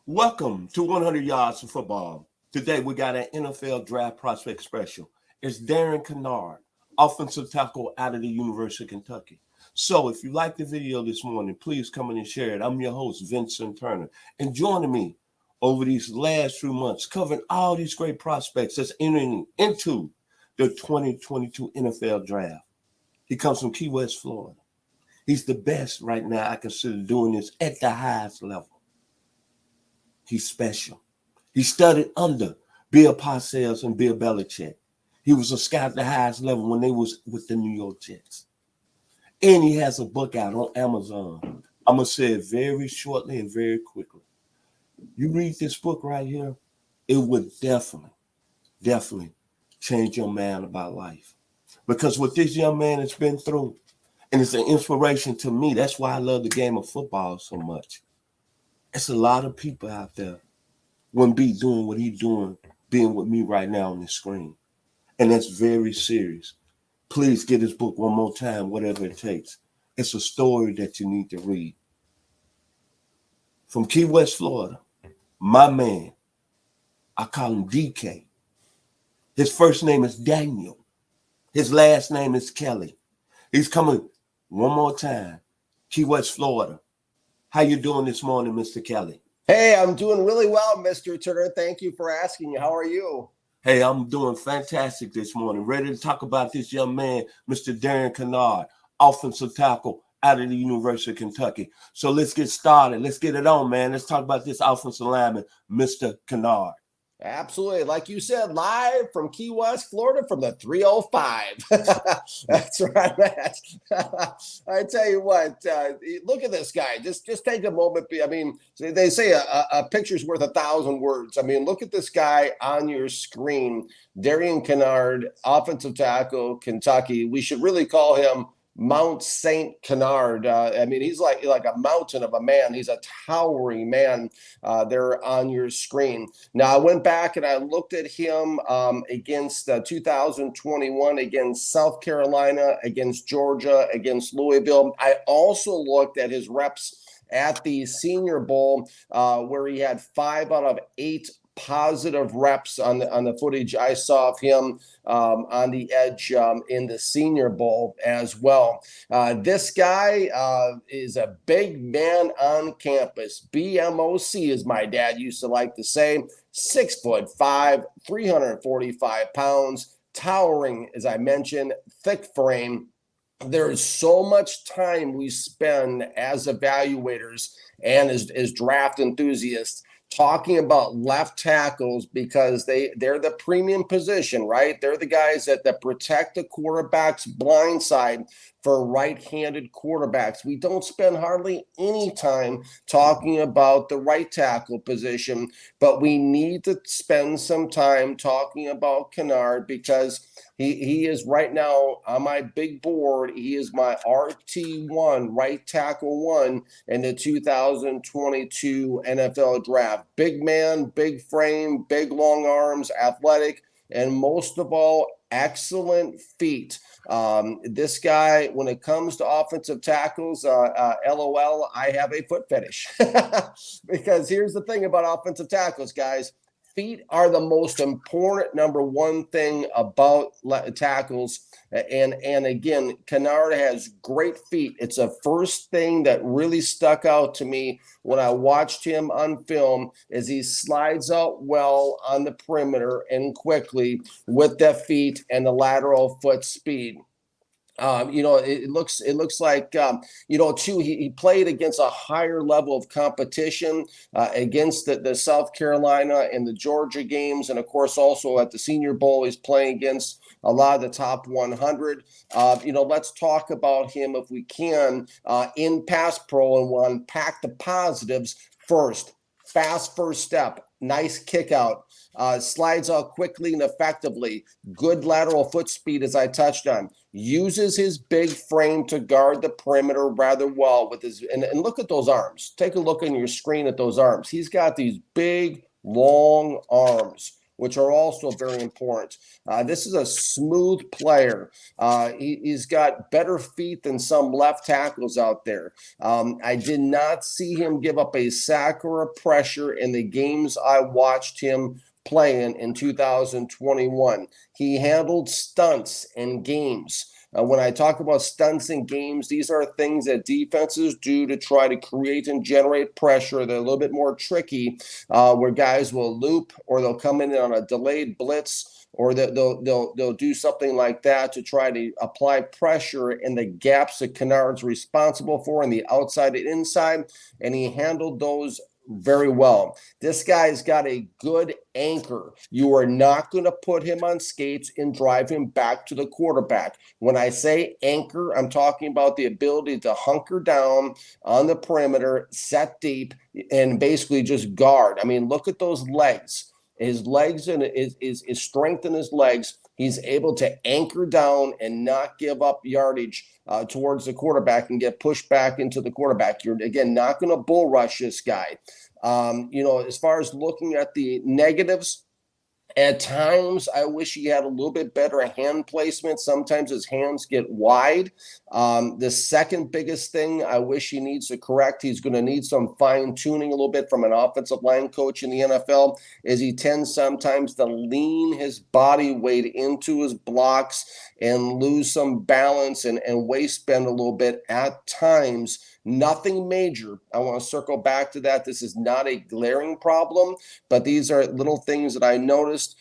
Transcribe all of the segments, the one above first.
Welcome to 100 Yards of Football. Today we got an NFL Draft Prospect Special. It's Darian Kinnard, offensive tackle out of the University of Kentucky. So if you like the video this morning, please come in and share it. I'm your host, Vincent Turner. And joining me over these last few months, covering all these great prospects that's entering into the 2022 NFL Draft. He comes from Key West, Florida. He's the best right now I consider doing this at the highest level. He's special. He studied under Bill Parcells and Bill Belichick. He was a scout at the highest level when they was with the New York Jets. And he has a book out on Amazon. I'm going to say it very shortly and very quickly. You read this book right here, it would definitely change your mind about life. Because what this young man has been through, and it's an inspiration to me. That's why I love the game of football so much. It's a lot of people out there wouldn't be doing what he's doing, being with me right now on the screen. And that's very serious. Please get his book one more time, whatever it takes. It's a story that you need to read. From Key West, Florida, my man, I call him DK. His first name is Daniel. His last name is Kelly. He's coming one more time. Key West, Florida. How you doing this morning, Mr. Kelly? Hey, I'm doing really well, Mr. Turner. Thank you for asking. How are you? Hey, I'm doing fantastic this morning. Ready to talk about this young man, Mr. Darian Kinnard, offensive tackle out of the University of Kentucky. So let's get started. Let's get it on, man. Let's talk about this offensive lineman, Mr. Kinnard. Absolutely. Like you said, live from Key West, Florida, from the 305. That's right, Matt. I tell you what, look at this guy. Just take a moment. I mean, they say a picture's worth 1,000 words. I mean, look at this guy on your screen. Darian Kinnard, offensive tackle, Kentucky. We should really call him Mount St. Kinnard. I mean, he's like a mountain of a man. He's a towering man there on your screen. Now, I went back and I looked at him against 2021, against South Carolina, against Georgia, against Louisville. I also looked at his reps at the Senior Bowl where he had 5 out of 8 positive reps on the footage I saw of him on the edge in the Senior Bowl as well. This guy is a big man on campus. BMOC, as my dad used to like to say, 6'5", 345 pounds, towering, as I mentioned, thick frame. There's so much time we spend as evaluators and as draft enthusiasts talking about left tackles because they're the premium position, right? They're the guys that protect the quarterback's blind side for right-handed quarterbacks. We don't spend hardly any time talking about the right tackle position, but we need to spend some time talking about Kinnard because he is right now on my big board. He is my RT1, right tackle 1 in the 2022 NFL draft. Big man, big frame, big long arms, athletic, and most of all, excellent feet. This guy, when it comes to offensive tackles, LOL, I have a foot fetish. Because here's the thing about offensive tackles, guys. Feet are the most important number one thing about tackles. And again, Kinnard has great feet. It's the first thing that really stuck out to me when I watched him on film is he slides out well on the perimeter and quickly with the feet and the lateral foot speed. It looks like, too, he played against a higher level of competition against the South Carolina and the Georgia games. And, of course, also at the Senior Bowl, he's playing against a lot of the top 100. Let's talk about him if we can in pass pro, and we'll unpack the positives first. Fast first step, nice kick out. Slides out quickly and effectively. Good lateral foot speed, as I touched on. Uses his big frame to guard the perimeter rather well with his. And look at those arms. Take a look on your screen at those arms. He's got these big, long arms. which are also very important. This is a smooth player. He's got better feet than some left tackles out there. I did not see him give up a sack or a pressure in the games I watched him playing in 2021. He handled stunts in games. When I talk about stunts in games, these are things that defenses do to try to create and generate pressure. They're a little bit more tricky, where guys will loop or they'll come in on a delayed blitz, or they'll do something like that to try to apply pressure in the gaps that Kinnard's responsible for on the outside and inside, and he handled those very well. This guy's got a good anchor. You are not going to put him on skates and drive him back to the quarterback. When I say anchor, I'm talking about the ability to hunker down on the perimeter, set deep, and basically just guard. I mean, look at those legs. His legs and his strength in his legs. He's able to anchor down and not give up yardage towards the quarterback and get pushed back into the quarterback. You're, again, not going to bull rush this guy. As far as looking at the negatives, at times, I wish he had a little bit better hand placement. Sometimes his hands get wide. The second biggest thing I wish he needs to correct, he's going to need some fine tuning a little bit from an offensive line coach in the NFL, is he tends sometimes to lean his body weight into his blocks and lose some balance and waist bend a little bit at times. Nothing major. I want to circle back to that. This is not a glaring problem, but these are little things that I noticed.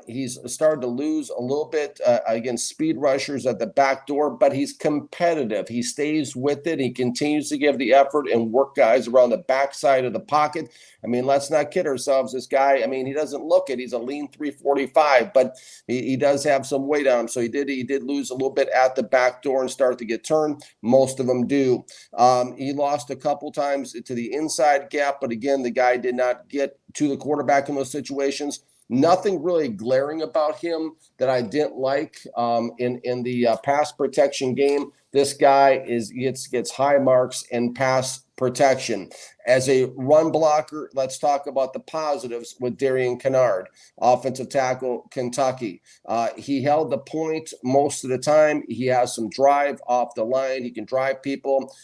He's started to lose a little bit against speed rushers at the back door, but he's competitive. He stays with it. He continues to give the effort and work guys around the backside of the pocket. I mean, let's not kid ourselves. This guy, I mean, he doesn't look it. He's a lean 345, but he does have some weight on him. So he did lose a little bit at the back door and start to get turned. Most of them do. He lost a couple times to the inside gap, but again, the guy did not get to the quarterback in those situations. Nothing really glaring about him that I didn't like in the pass protection game. This guy gets high marks in pass protection. As a run blocker, let's talk about the positives with Darian Kinnard, offensive tackle, Kentucky. He held the point most of the time. He has some drive off the line. He can drive people,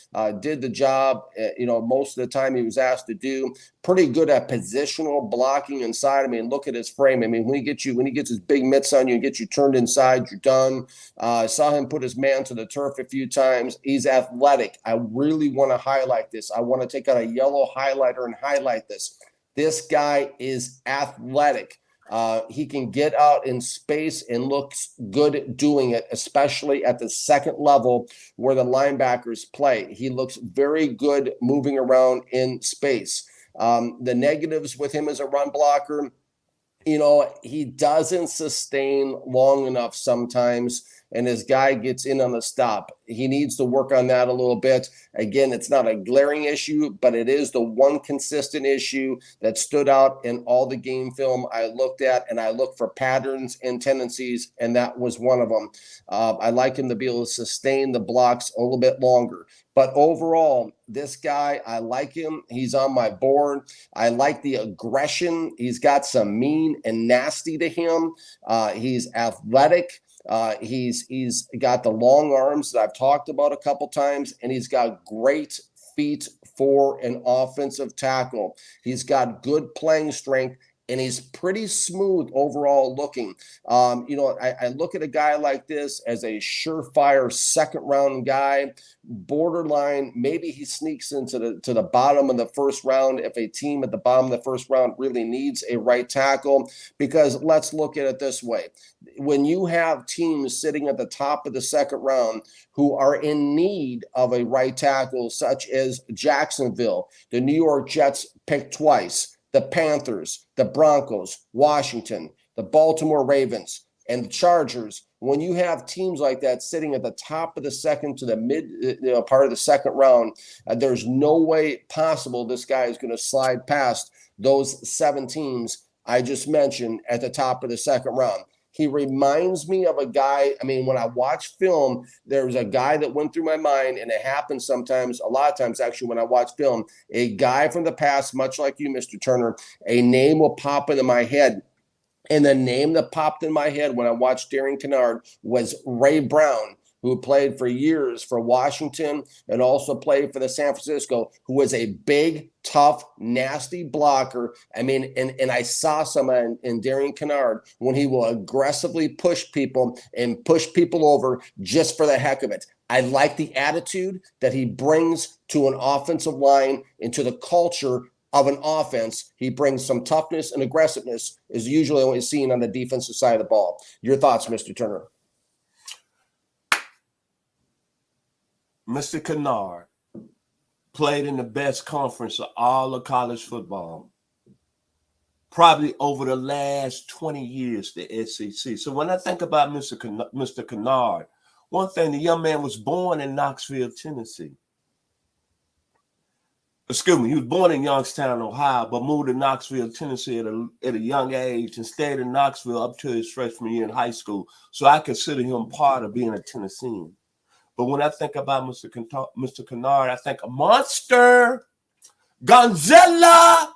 did the job, most of the time he was asked to do. Pretty good at positional blocking inside. I mean, look at his frame. I mean, when he gets his big mitts on you and gets you turned inside, you're done. I saw him put his man to the turf a few times. He's athletic. I really want to highlight this. I want to take out a yellow highlighter and highlight this. This guy is athletic. He can get out in space and looks good doing it, especially at the second level where the linebackers play. He looks very good moving around in space. The negatives with him as a run blocker, he doesn't sustain long enough sometimes, and his guy gets in on the stop. He needs to work on that a little bit. Again, it's not a glaring issue, but it is the one consistent issue that stood out in all the game film I looked at, and I looked for patterns and tendencies, and that was one of them. I like him to be able to sustain the blocks a little bit longer. But overall, this guy, I like him. He's on my board. I like the aggression. He's got some mean and nasty to him. He's athletic. He's got the long arms that I've talked about a couple times, and he's got great feet for an offensive tackle. He's got good playing strength, and he's pretty smooth overall looking. I look at a guy like this as a surefire second round guy, borderline. Maybe he sneaks into the bottom of the first round if a team at the bottom of the first round really needs a right tackle. Because let's look at it this way. When you have teams sitting at the top of the second round who are in need of a right tackle, such as Jacksonville, the New York Jets picked twice, the Panthers, the Broncos, Washington, the Baltimore Ravens, and the Chargers. When you have teams like that sitting at the top of the second to the mid part of the second round, there's no way possible this guy is going to slide past those 7 teams I just mentioned at the top of the second round. He reminds me of a guy. I mean, when I watch film, there's a guy that went through my mind, and it happens sometimes, a lot of times actually, when I watch film, a guy from the past, much like you, Mr. Turner, a name will pop into my head. And the name that popped in my head when I watched Darian Kinnard was Ray Brown, who played for years for Washington and also played for the San Francisco, who was a big, tough, nasty blocker. I mean, and I saw some in Darian Kinnard when he will aggressively push people and push people over just for the heck of it. I like the attitude that he brings to an offensive line and to the culture of an offense. He brings some toughness and aggressiveness, is usually only seen on the defensive side of the ball. Your thoughts, Mr. Turner? Mr. Kinnard played in the best conference of all of college football, probably over the last 20 years, the SEC. So when I think about Mr. Kinnard, one thing, the young man was born in Knoxville, Tennessee. Excuse me, he was born in Youngstown, Ohio, but moved to Knoxville, Tennessee at a young age and stayed in Knoxville up to his freshman year in high school. So I consider him part of being a Tennessean. But when I think about Mr. Kinnard, I think a monster, Gonzella,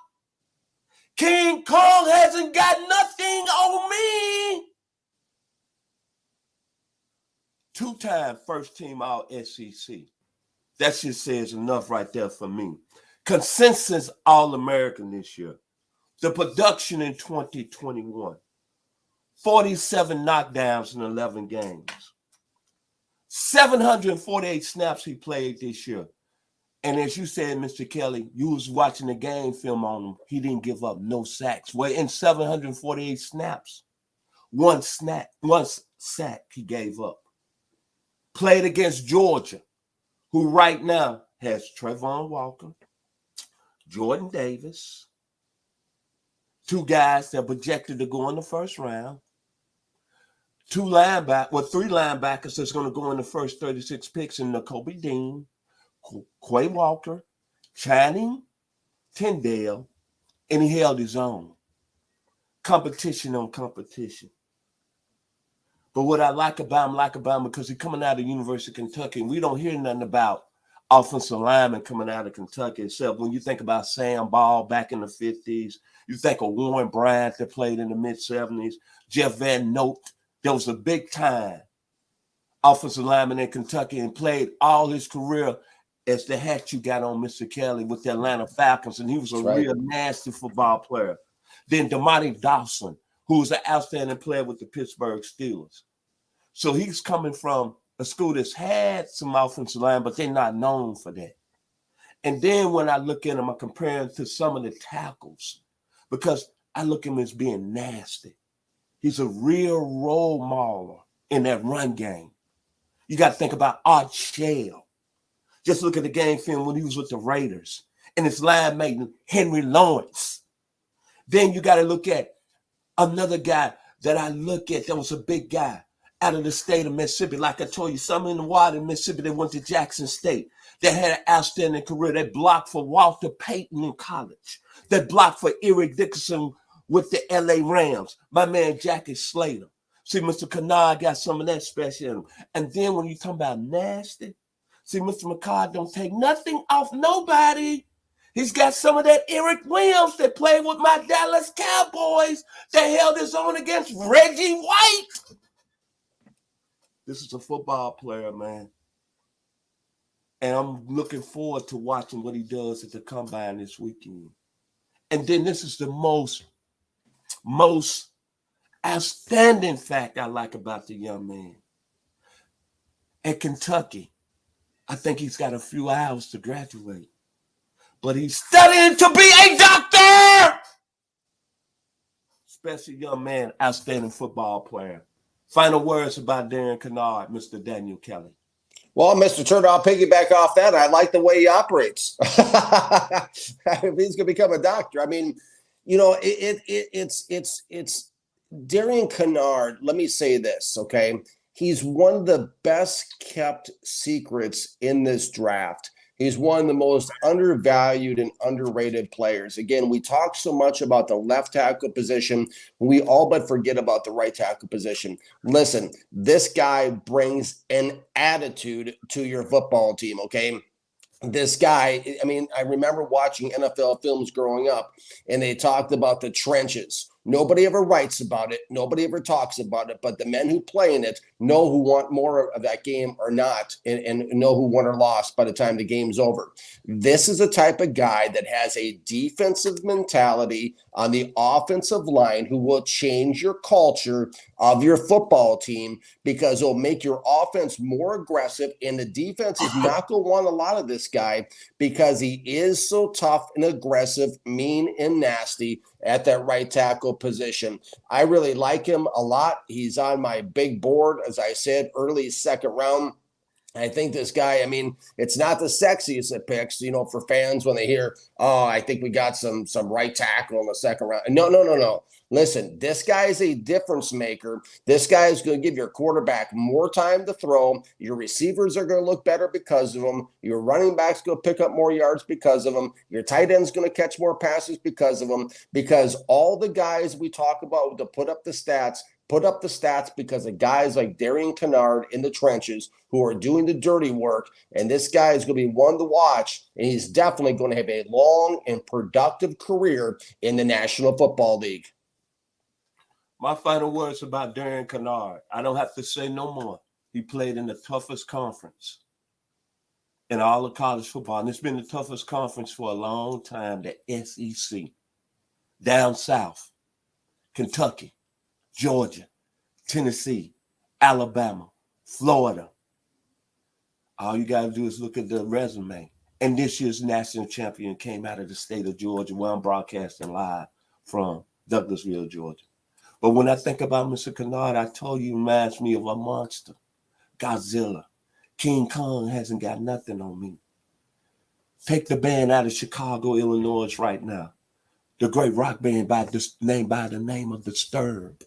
King Kong hasn't got nothing on me. Two-time first-team All-SEC. That just says enough right there for me. Consensus All-American this year. The production in 2021. 47 knockdowns in 11 games. 748 snaps he played this year. And as you said, Mr. Kelly, you was watching the game film on him. He didn't give up no sacks. Well, in 748 snaps, one sack he gave up. Played against Georgia, who right now has Trevon Walker, Jordan Davis, two guys that are projected to go in the first round, three linebackers that's going to go in the first 36 picks in Nakobe Dean, Quay Walker, Channing Tyndale, and he held his own. Competition on competition. But what I like about him because he's coming out of the University of Kentucky, and we don't hear nothing about offensive linemen coming out of Kentucky, except when you think about Sam Ball back in the 50s, you think of Warren Bryant that played in the mid-70s, Jeff Van Note, that was a big-time offensive lineman in Kentucky and played all his career as the hat you got on, Mr. Kelly, with the Atlanta Falcons, and he was a real nasty football player. Then DeMonte Dawson, who was an outstanding player with the Pittsburgh Steelers. So he's coming from a school that's had some offensive line, but they're not known for that. And then when I look at him, I compare him to some of the tackles because I look at him as being nasty. He's a real role model in that run game. You got to think about Art Shell. Just look at the game film when he was with the Raiders and his line mate, Henry Lawrence. Then you got to look at another guy that I look at that was a big guy out of the state of Mississippi. Like I told you, some in the wild in Mississippi, they went to Jackson State. They had an outstanding career. They blocked for Walter Payton in college. They blocked for Eric Dickerson with the LA Rams. My man, Jackie Slater. See, Mr. Kinnard got some of that special in him. And then when you talk about nasty, see, Mr. McCall don't take nothing off nobody. He's got some of that Eric Williams that played with my Dallas Cowboys that held his own against Reggie White. This is a football player, man. And I'm looking forward to watching what he does at the Combine this weekend. And then this is the most outstanding fact I like about the young man. At Kentucky, I think he's got a few hours to graduate. But he's studying to be a doctor. Special young man, outstanding football player. Final words about Darian Kinnard, Mr. Daniel Kelly. Well, Mr. Turner, I'll piggyback off that. I like the way he operates. If he's going to become a doctor, I mean, you know, it's Darian Kinnard. Let me say this, okay? He's one of the best kept secrets in this draft. He's one of the most undervalued and underrated players. Again, we talk so much about the left tackle position. We all but forget about the right tackle position. Listen, this guy brings an attitude to your football team, okay? This guy, I mean, I remember watching NFL films growing up, and they talked about the trenches. Nobody ever writes about it. Nobody ever talks about it. But the men who play in it know who want more of that game or not, and know who won or lost by the time the game's over. This is a type of guy that has a defensive mentality on the offensive line who will change your culture of your football team because it'll make your offense more aggressive. And the defense is not going to want a lot of this guy because he is so tough and aggressive, mean and nasty at that right tackle position. I really like him a lot. He's on my big board, as I said, early second round. I think this guy, I mean, it's not the sexiest of picks, for fans when they hear, oh, I think we got some right tackle in the second round. No. Listen, this guy is a difference maker. This guy is going to give your quarterback more time to throw. Your receivers are going to look better because of him. Your running back's going to pick up more yards because of him. Your tight end's going to catch more passes because of him. Because all the guys we talk about to put up the stats because of guys like Darian Kinnard in the trenches who are doing the dirty work. And this guy is going to be one to watch. And he's definitely going to have a long and productive career in the National Football League. My final words about Darian Kinnard. I don't have to say no more. He played in the toughest conference in all of college football. And it's been the toughest conference for a long time, the SEC. Down south, Kentucky, Georgia, Tennessee, Alabama, Florida. All you got to do is look at the resume. And this year's national champion came out of the state of Georgia, where I'm broadcasting live from Douglasville, Georgia. But when I think about Mr. Kinnard, I told you, he reminds me of a monster. Godzilla. King Kong hasn't got nothing on me. Take the band out of Chicago, Illinois right now. The great rock band by the name of Disturbed.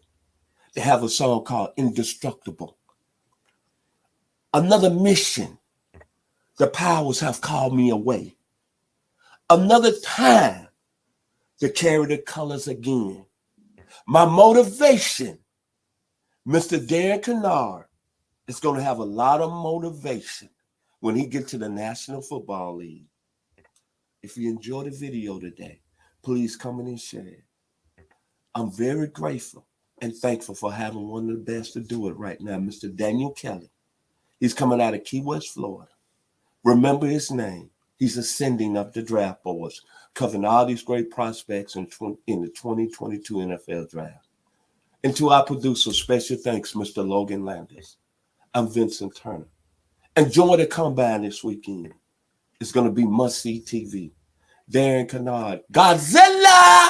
They have a song called Indestructible. Another mission. The powers have called me away. Another time to carry the colors again. My motivation, Mr. Darian Kinnard, is going to have a lot of motivation when he gets to the National Football League. If you enjoyed the video today, please comment and share. I'm very grateful and thankful for having one of the best to do it right now, Mr. Daniel Kelly. He's coming out of Key West, Florida. Remember his name. He's ascending up the draft boards, covering all these great prospects in the 2022 NFL Draft. And to our producer, special thanks, Mr. Logan Landis. I'm Vincent Turner. Enjoy the combine this weekend. It's going to be must-see TV. Darian Kinnard, Godzilla!